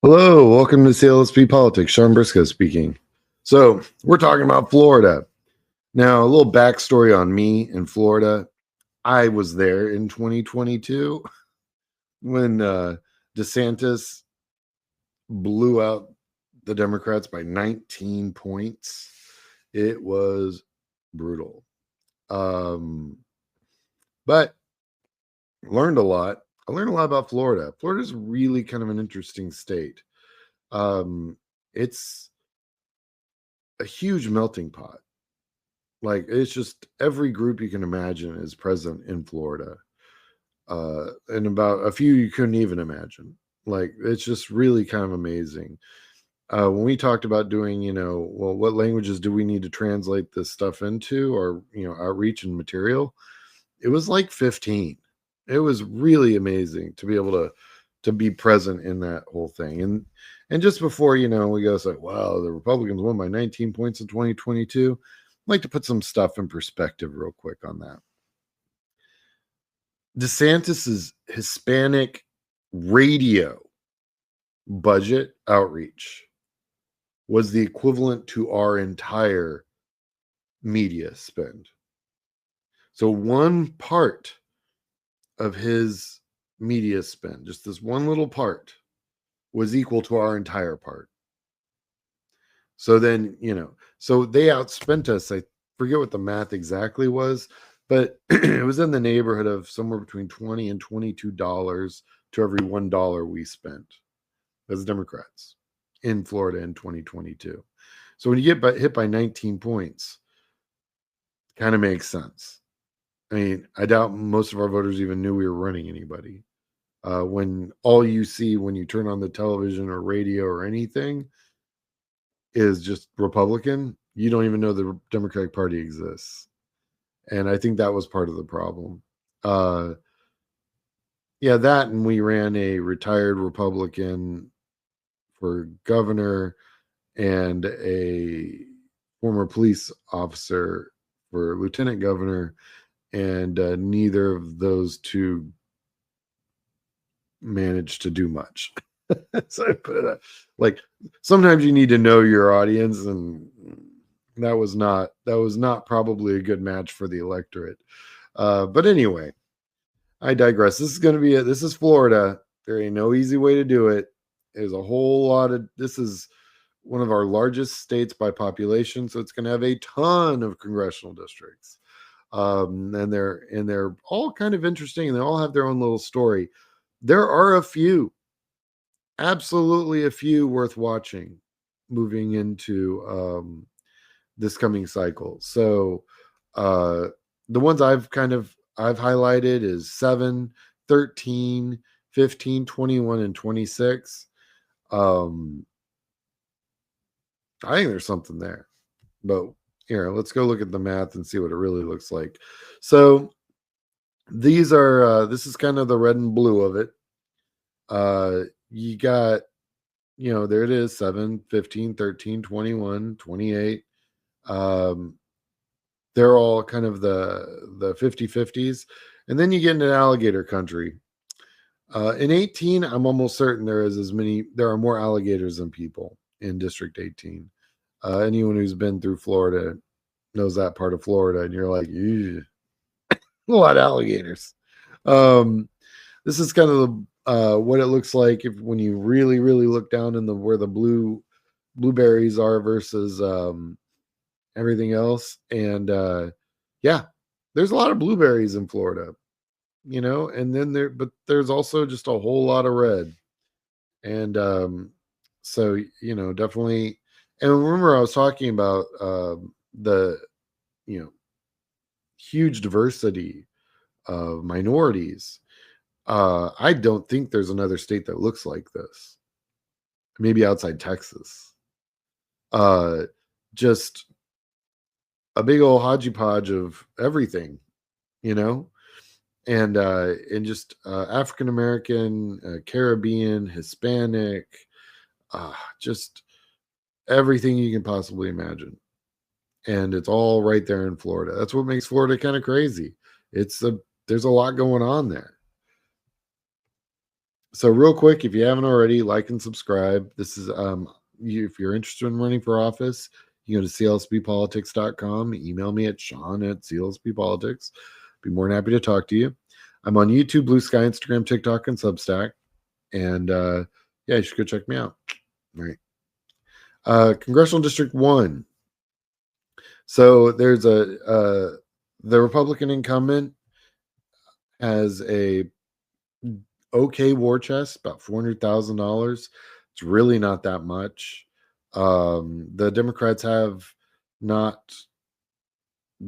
Hello, welcome to CLSP Politics. Sean Briscoe speaking. So, we're talking about Florida. Now, a little backstory on me in Florida. I was there in 2022 when DeSantis blew out the Democrats by 19 points. It was brutal. But learned a lot. I learned a lot about Florida. Florida's really kind of an interesting state. It's a huge melting pot. Like, it's just every group you can imagine is present in Florida. And about a few you couldn't even imagine. Like, it's just really kind of amazing. When we talked about doing, well, what languages do we need to translate this stuff into, or, outreach and material, it was like 15. It was really amazing to be able to be present in that whole thing. And just before, we go, it's like, wow, the Republicans won by 19 points in 2022. I'd like to put some stuff in perspective real quick on that. DeSantis's Hispanic radio budget outreach was the equivalent to our entire media spend. So one part of his media spend, just this one little part, was equal to our entire part. So then, so they outspent us. I forget what the math exactly was, but it was in the neighborhood of somewhere between $20 and $22 to every $1 we spent as Democrats in Florida in 2022. So when you get hit by 19 points, kind of makes sense. I mean, I doubt most of our voters even knew we were running anybody. When all you see when you turn on the television or radio or anything is just Republican, you don't even know the Democratic Party exists. And I think that was part of the problem. Yeah, that, and we ran a retired Republican for governor and a former police officer for lieutenant governor, and neither of those two managed to do much. So I put it like, sometimes you need to know your audience, and that was not probably a good match for the electorate. But anyway, I digress. This is Florida. There ain't no easy way to do it. There's a whole lot of, this is one of our largest states by population, so it's going to have a ton of congressional districts. And they're all kind of interesting, and they all have their own little story. There are absolutely a few worth watching moving into this coming cycle. So the ones I've highlighted is 7, 13, 15, 21, and 26. I think there's something there, but here, let's go look at the math and see what it really looks like. So these are this is kind of the red and blue of it. You got, there it is, 7, 15, 13, 21, 28. They're all kind of the 50-50s. And then you get into alligator country. In 18, I'm almost certain there are more alligators than people in District 18. Anyone who's been through Florida knows that part of Florida, and you're like, a lot of alligators. This is kind of what it looks like when you really, really look down in where the blueberries are versus everything else. And yeah, there's a lot of blueberries in Florida, and then there's also just a whole lot of red. And so, definitely. And remember, I was talking about the, huge diversity of minorities. I don't think there's another state that looks like this. Maybe outside Texas. Just a big old hodgepodge of everything, and just African American, Caribbean, Hispanic, just everything you can possibly imagine. And it's all right there in Florida. That's what makes Florida kind of crazy. There's a lot going on there. So real quick, if you haven't already, like and subscribe. This is if you're interested in running for office, you go to clsbpolitics.com. Email me at sean@clsbpolitics. Be more than happy to talk to you. I'm on YouTube, Blue Sky, Instagram, TikTok, and Substack. And yeah, you should go check me out. All right. Congressional District 1. So there's the Republican incumbent has a okay war chest, about $400,000. It's really not that much. The Democrats have not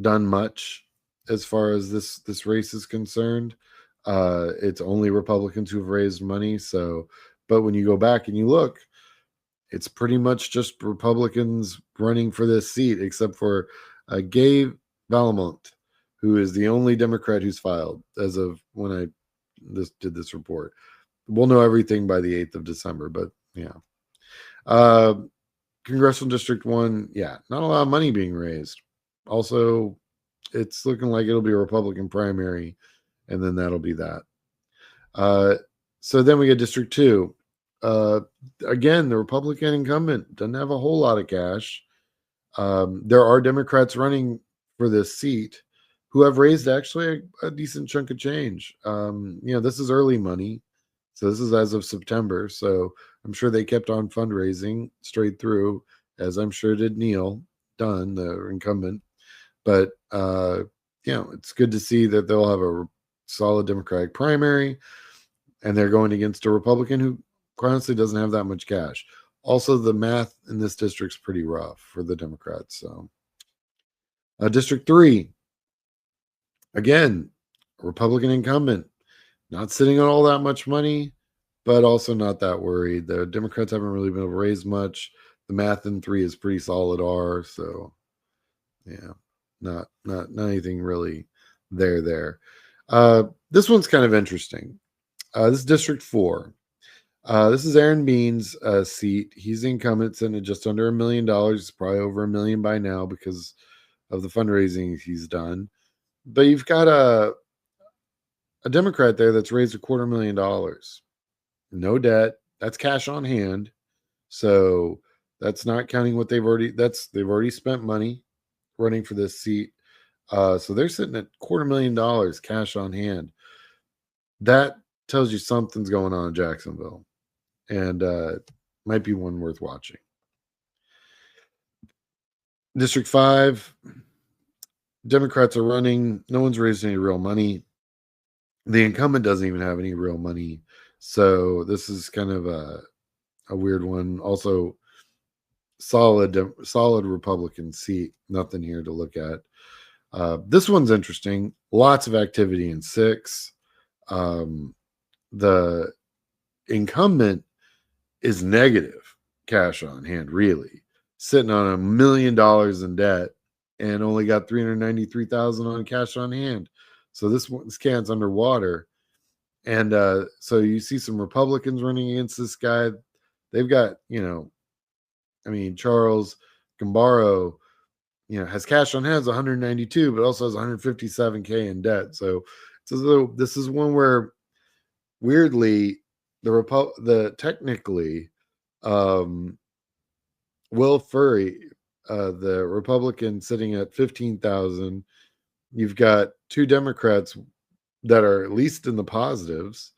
done much as far as this race is concerned. It's only Republicans who've raised money. So, but when you go back and you look, it's pretty much just Republicans running for this seat, except for Gabe Valamont, who is the only Democrat who's filed as of when I did this report. We'll know everything by the 8th of December, but yeah. Congressional District 1, yeah, not a lot of money being raised. Also, it's looking like it'll be a Republican primary, and then that'll be that. So then we get District 2. Again, the Republican incumbent doesn't have a whole lot of cash. There are Democrats running for this seat who have raised actually a decent chunk of change. This is early money. So this is as of September. So I'm sure they kept on fundraising straight through, as I'm sure did Neil Dunn, the incumbent. But it's good to see that they'll have a solid Democratic primary, and they're going against a Republican who honestly doesn't have that much cash. Also, the math in this district's pretty rough for the Democrats. So, District 3, again, Republican incumbent, not sitting on all that much money, but also not that worried. The Democrats haven't really been able to raise much. The math in 3 is pretty solid R. So, yeah, not anything really there. This one's kind of interesting. This is District 4. This is Aaron Bean's seat. He's the incumbent, sitting at just under $1 million. It's probably over $1 million by now because of the fundraising he's done. But you've got a Democrat there that's raised $250,000. No debt. That's cash on hand. So that's not counting what they've already spent money running for this seat. So they're sitting at $250,000 cash on hand. That tells you something's going on in Jacksonville, and might be one worth watching. District 5, Democrats are running. No one's raised any real money. The incumbent doesn't even have any real money. So this is kind of a weird one. Also, solid Republican seat. Nothing here to look at. This one's interesting. Lots of activity in 6. The incumbent is negative cash on hand, really, sitting on $1 million in debt and only got $393,000 on cash on hand. So this can's underwater. And so you see some Republicans running against this guy. They've got, Charles Gambaro, has cash on hand, 192, but also has 157K in debt. So this is one where weirdly technically Will Furry, the Republican, sitting at 15,000. You've got 2 Democrats that are at least in the positives.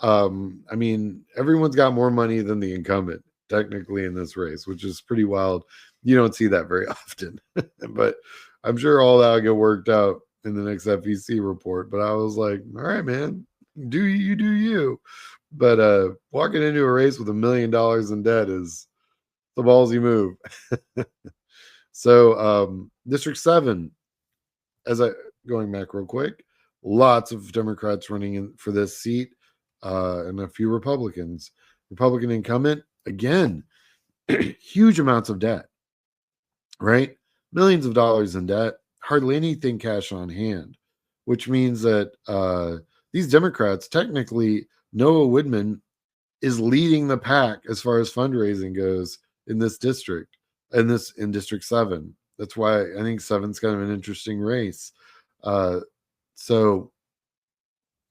Everyone's got more money than the incumbent technically in this race, which is pretty wild. You don't see that very often, but I'm sure all that will get worked out in the next FEC report. But I was like, all right, man, do you. But walking into a race with $1 million in debt is the ballsy move. So District 7, going back real quick, lots of Democrats running in for this seat, and a few Republicans. Republican incumbent, again, huge amounts of debt, right? Millions of dollars in debt, hardly anything cash on hand, which means that these Democrats, technically, Noah Woodman is leading the pack as far as fundraising goes in this district, in District 7. That's why I think 7's kind of an interesting race. So,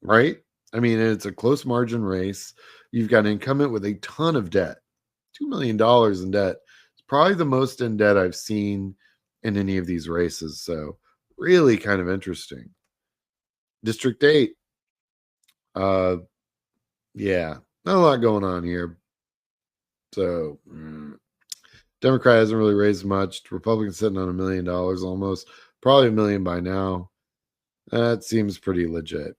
right? It's a close margin race. You've got an incumbent with a ton of debt, $2 million in debt. It's probably the most in debt I've seen in any of these races. So really kind of interesting. District 8. Yeah, not a lot going on here. So Democrat hasn't really raised much. Republican sitting on $1 million almost, probably $1 million by now. That seems pretty legit.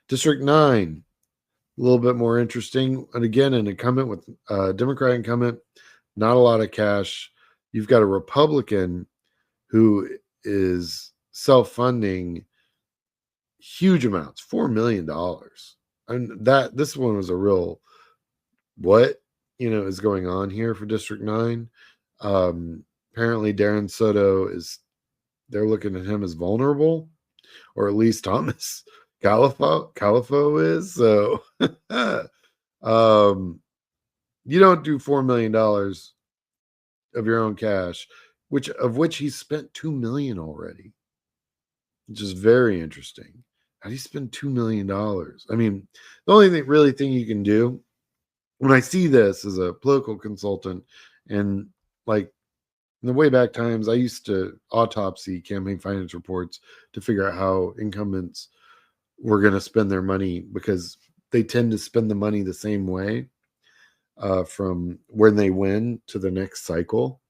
District 9, a little bit more interesting. And again, an incumbent with Democrat incumbent, not a lot of cash. You've got a Republican who is self-funding huge amounts, $4 million. And this one was a real what is going on here for District 9. Apparently Darren Soto they're looking at him as vulnerable, or at least Thomas Califo is. So you don't do $4 million of your own cash, which he spent $2 million already, which is very interesting. How do you spend $2 million? I mean, the only thing you can do, when I see this as a political consultant, and like in the way back times, I used to autopsy campaign finance reports to figure out how incumbents were going to spend their money, because they tend to spend the money the same way from when they win to the next cycle.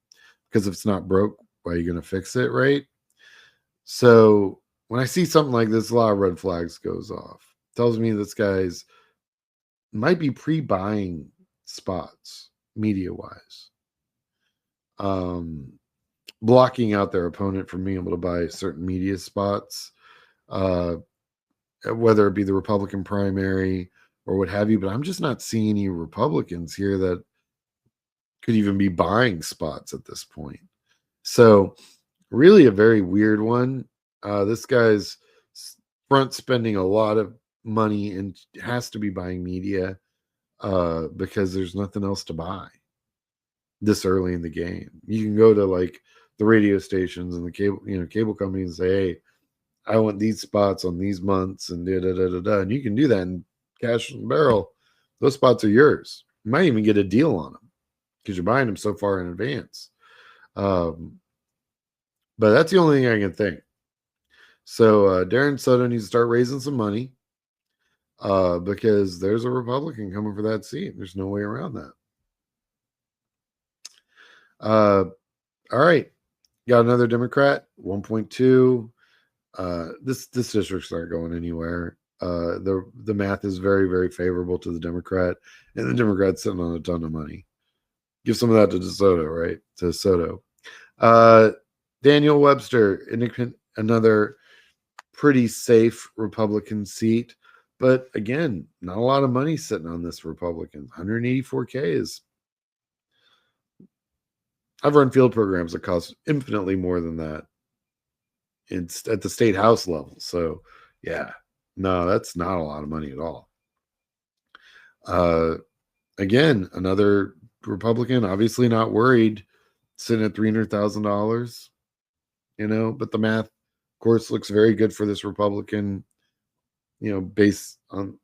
Because if it's not broke, why are you going to fix it, right? So when I see something like this, a lot of red flags goes off. Tells me this guy's might be pre-buying spots media-wise. Blocking out their opponent from being able to buy certain media spots, whether it be the Republican primary or what have you. But I'm just not seeing any Republicans here that could even be buying spots at this point. So really a very weird one. This guy's front spending a lot of money and has to be buying media because there's nothing else to buy this early in the game. You can go to like the radio stations and the cable companies and say, hey, I want these spots on these months and and you can do that and cash in the barrel. Those spots are yours. You might even get a deal on them because you're buying them so far in advance. But that's the only thing I can think. So Darren Soto needs to start raising some money because there's a Republican coming for that seat. There's no way around that. All right. Got another Democrat, 1.2. This district's not going anywhere. The math is very, very favorable to the Democrat, and the Democrat's sitting on a ton of money. Give some of that to DeSoto, right? To Soto. Daniel Webster, another pretty safe Republican seat. But again, not a lot of money sitting on this Republican. 184K is. I've run field programs that cost infinitely more than that. It's at the state house level. So, yeah, no, that's not a lot of money at all. Again, another Republican, obviously not worried, sitting at $300,000. But the math, of course, looks very good for this Republican. Based on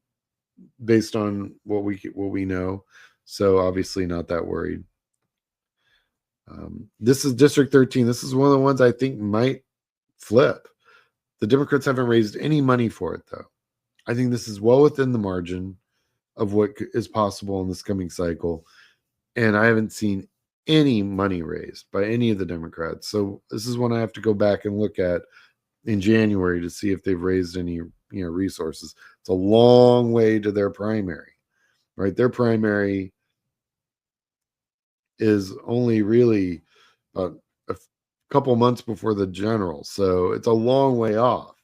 what we know. So obviously not that worried. This is District 13. This is one of the ones I think might flip. The Democrats haven't raised any money for it, though. I think this is well within the margin of what is possible in this coming cycle. And I haven't seen any money raised by any of the Democrats. So this is one I have to go back and look at in January to see if they've raised any resources. It's a long way to their primary, right? Their primary is only really a couple months before the general, so it's a long way off.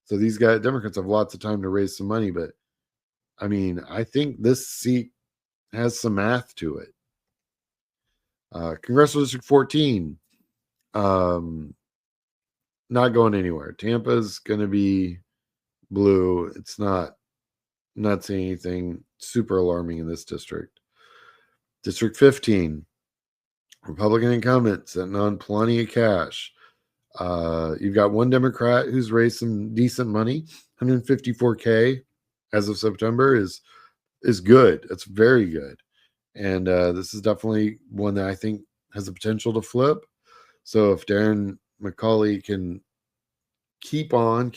So these Democrats have lots of time to raise some money, but I mean, I think this seat has some math to it. Congressional District 14, not going anywhere. Tampa's going to be blue. It's not seeing anything super alarming in this district. District 15, Republican incumbent sitting on plenty of cash. You've got one Democrat who's raised some decent money, 154K as of September is good. It's very good. And this is definitely one that I think has the potential to flip. So if Darren McCauley can keeping on,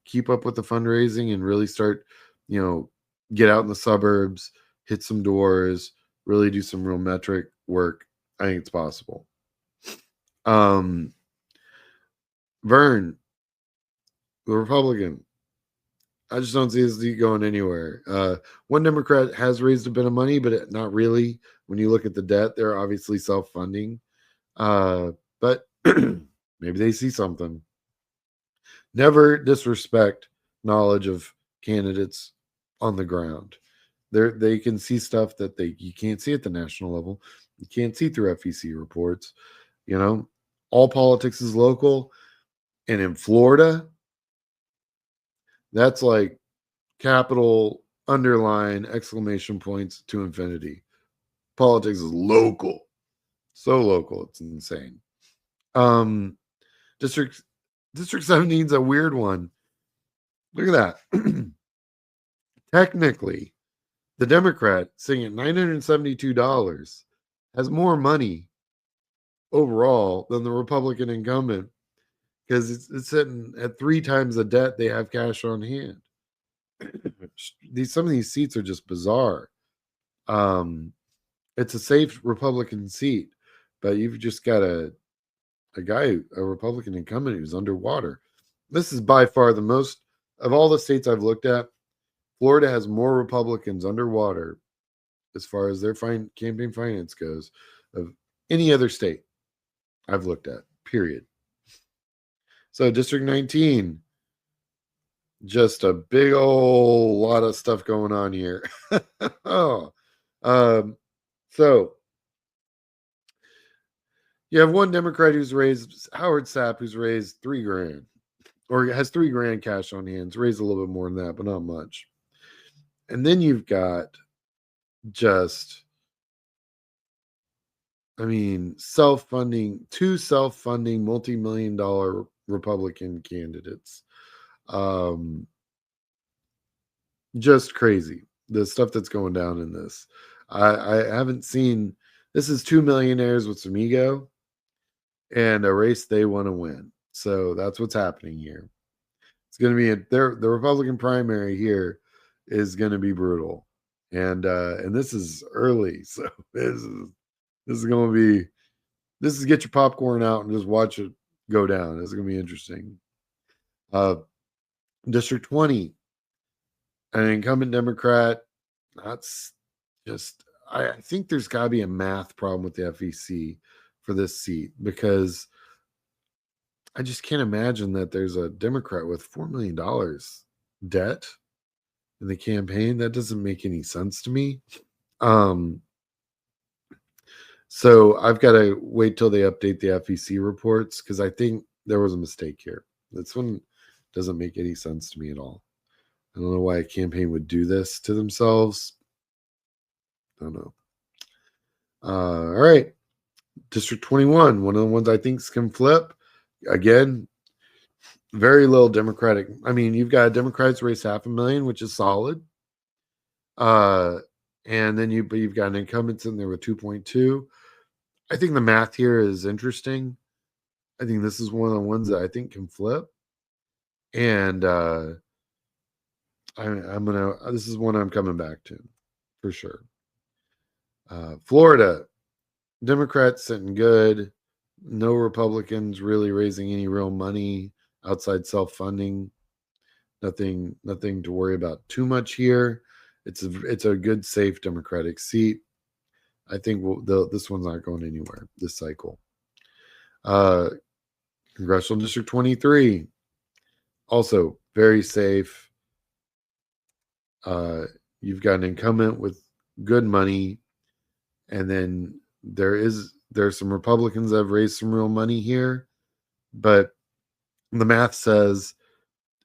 keep up with the fundraising and really start, get out in the suburbs, hit some doors, really do some real metric work, I think it's possible. Vern, the Republican, I just don't see this going anywhere. One Democrat has raised a bit of money, but not really. When you look at the debt, they're obviously self-funding. But maybe they see something. Never disrespect knowledge of candidates on the ground. They can see stuff that you can't see at the national level. You can't see through FEC reports. All politics is local. And in Florida, that's like capital underline exclamation points to infinity. Politics is local. So local, it's insane. District 17 is a weird one. Look at that. Technically, the Democrat sitting at $972 has more money overall than the Republican incumbent because it's sitting at 3 times the debt they have cash on hand. Some of these seats are just bizarre. It's a safe Republican seat, but you've just got a Republican incumbent who's underwater. This is by far the most of all the states I've looked at. Florida has more Republicans underwater as far as their campaign finance goes of any other state I've looked at, period. So District 19, just a big old lot of stuff going on here. So you have one Democrat who's raised, Howard Sapp, who's raised $3,000 or has $3,000 cash on hand. Raised a little bit more than that, but not much. And then you've got just, two self-funding multi-million-dollar Republican candidates. Just crazy. The stuff that's going down in this. I haven't seen, this is two millionaires with some ego and a race they want to win. So that's what's happening here. It's going to be the Republican primary here is going to be brutal. And this is early. So this is going to be, get your popcorn out and just watch it go down. It's going to be interesting. District 20, an incumbent Democrat. That's just, I think there's got to be a math problem with the FEC for this seat because I just can't imagine that there's a Democrat with $4 million debt in the campaign. That doesn't make any sense to me. So I've got to wait till they update the FEC reports because I think there was a mistake here. This one doesn't make any sense to me at all. I don't know why a campaign would do this to themselves. I don't know. All right. District 21, one of the ones I think can flip. Again, very little Democratic. You've got Democrats raise $500,000, which is solid. And then you've got an incumbent in there with 2.2. I think the math here is interesting. I think this is one of the ones that I think can flip. And this is one I'm coming back to for sure. Florida, Democrats sitting good. No Republicans really raising any real money outside self-funding. Nothing to worry about too much here. It's a good, safe Democratic seat. I think this one's not going anywhere this cycle. Congressional District 23, also very safe. You've got an incumbent with good money, and then there's some Republicans that have raised some real money here, but the math says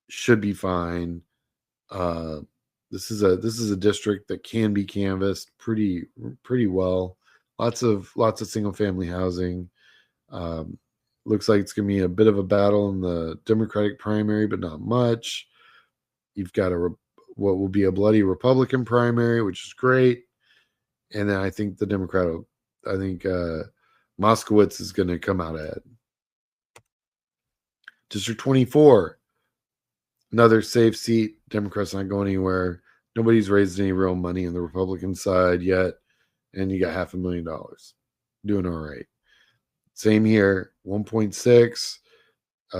should be fine. This is a district that can be canvassed pretty well. Lots of single family housing. Looks like it's going to be a bit of a battle in the Democratic primary, but not much. You've got a what will be a bloody Republican primary, which is great. And then I think the Democrat, I think Moskowitz is going to come out ahead. District 24, another safe seat. Democrats not going anywhere. Nobody's raised any real money on the Republican side yet. And you got $500,000. Doing all right. Same here, 1.6.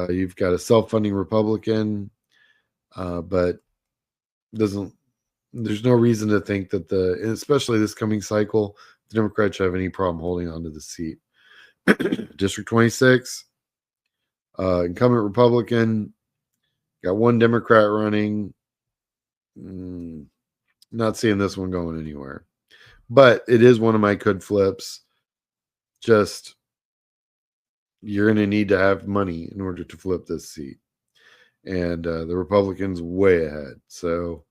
You've got a self-funding Republican, but there's no reason to think that especially this coming cycle, the Democrats should have any problem holding on to the seat. District 26, incumbent Republican, got one Democrat running. Not seeing this one going anywhere, but it is one of my could flips. Just, you're going to need to have money in order to flip this seat. And the Republicans way ahead. So,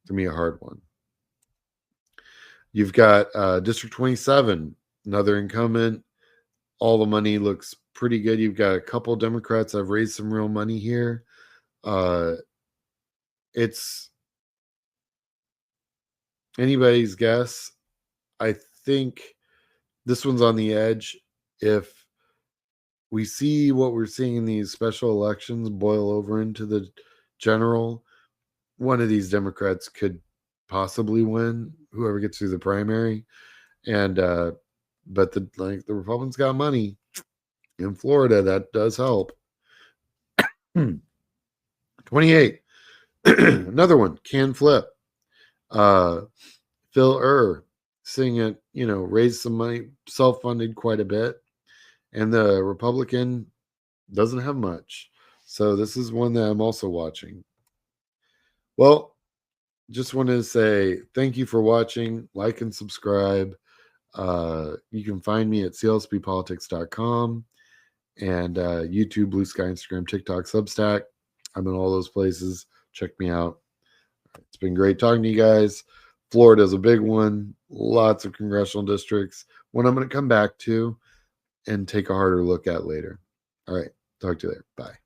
to me, a hard one. You've got District 27, another incumbent. All the money looks pretty good. You've got a couple Democrats that have raised some real money here. It's anybody's guess. I think this one's on the edge. If we see what we're seeing in these special elections boil over into the general, one of these Democrats could possibly win, whoever gets through the primary. And but the Republicans got money in Florida. That does help. 28. Another one can flip. Phil seeing it, raise some money, self-funded quite a bit. And the Republican doesn't have much. So this is one that I'm also watching. Well, just wanted to say thank you for watching. Like and subscribe. You can find me at clsppolitics.com and YouTube, Blue Sky, Instagram, TikTok, Substack. I'm in all those places. Check me out. It's been great talking to you guys. Florida's a big one. Lots of congressional districts. One I'm going to come back to and take a harder look at later. All right. Talk to you later. Bye.